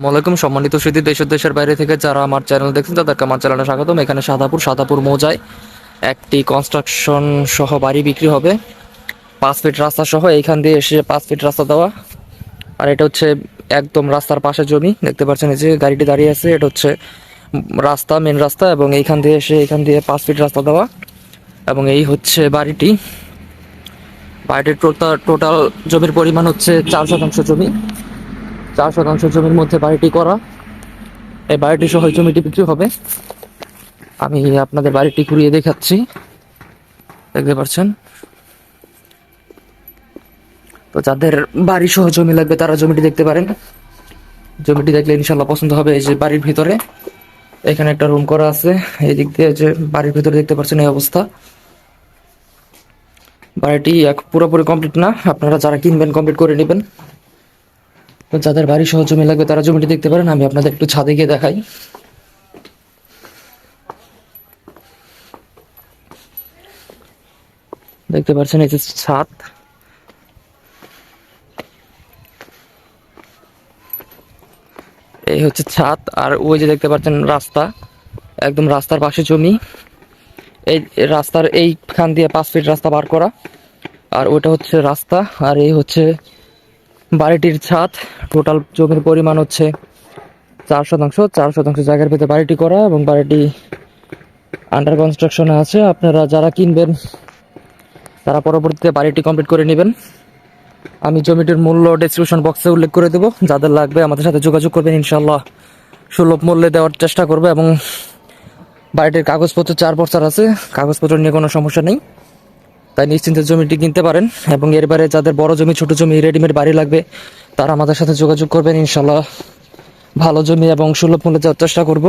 ওয়ালাইকুম সম্মানিত সুধী দেশ ও দেশের বাইরে থেকে যারা আমার চ্যানেল দেখছেন তাদেরকে আমার চ্যানেলে স্বাগতম। এখানে সাদাপুর মৌজায় একটি কনস্ট্রাকশন সহ বাড়ি বিক্রি হবে 5 ফিট রাস্তা সহ। এইখান দিয়ে এসে 5 ফিট রাস্তা দেওয়া, আর এটা হচ্ছে একদম রাস্তার পাশে জমি দেখতে পাচ্ছেন। এই যে গাড়িটি দাঁড়িয়ে আছে, এটা হচ্ছে রাস্তা, মেন রাস্তা, এবং এইখান দিয়ে এসে এইখান দিয়ে 5 ফিট রাস্তা দেওয়া। এবং এই হচ্ছে বাড়িটির টোটাল জমির পরিমাণ হচ্ছে 4 শতাংশ জমি। 4 শতাংশ জমির মধ্যে বাড়িটি করা। এই বাড়িটি সহ এই জমিটি বিক্রি হবে। আমি আপনাদের বাড়িটি ঘুরিয়ে দেখাচ্ছি, দেখতে পাচ্ছেন। তো যাদের বাড়ি সহ জমি লাগবে তারা জমিটি দেখতে পারেন। জমিটি দেখলে ইনশাল্লাহ পছন্দ হবে। এই যে বাড়ির ভিতরে এখানে একটা রুম করা আছে, এই দিক দিয়ে যে বাড়ির ভিতরে দেখতে পাচ্ছেন এই অবস্থা। বাড়িটি পুরোপুরি কমপ্লিট না, আপনারা যারা কিনবেন কমপ্লিট করে নেবেন। তো যাদের বাড়ি সহ জমি লাগবে তারা জমিটি দেখতে পারেন। আমি আপনাদের একটু ছাদে গিয়ে দেখাই। দেখতে পাচ্ছেন এই যে ছাদ, এই হচ্ছে ছাদ। আর ওই যে দেখতে পাচ্ছেন রাস্তা, একদম রাস্তার পাশে জমি। এই রাস্তার এইখান দিয়ে 5 ফিট রাস্তা বার করা, আর ওটা হচ্ছে রাস্তা, আর এই হচ্ছে বাড়িটির ছাদ। টোটাল জমির পরিমাণ হচ্ছে 4 শতাংশ। 4 শতাংশ জায়গার ভিতরে বাড়িটি করা, এবং বাড়িটি আন্ডার কনস্ট্রাকশনে আছে। আপনারা যারা কিনবেন তারা পরবর্তীতে বাড়িটি কমপ্লিট করে নেবেন। আমি জমিটির মূল্য ডেসক্রিপশন বক্সে উল্লেখ করে দেবো। যাদের লাগবে আমাদের সাথে যোগাযোগ করবেন, ইনশাল্লাহ সুলভ মূল্যে দেওয়ার চেষ্টা করবে। এবং বাড়িটির কাগজপত্র 4 বছর আছে, কাগজপত্র নিয়ে কোনো সমস্যা নেই, তাই নিশ্চিন্তে জমিটি কিনতে পারেন। এবং এরবারে যাদের বড় জমি, ছোট জমি, রেডিমেড বাড়ি লাগবে তারা আমাদের সাথে যোগাযোগ করবেন। ইনশাল্লাহ ভালো জমি এবং সুলভ মূল্যে দেওয়ার চেষ্টা করব।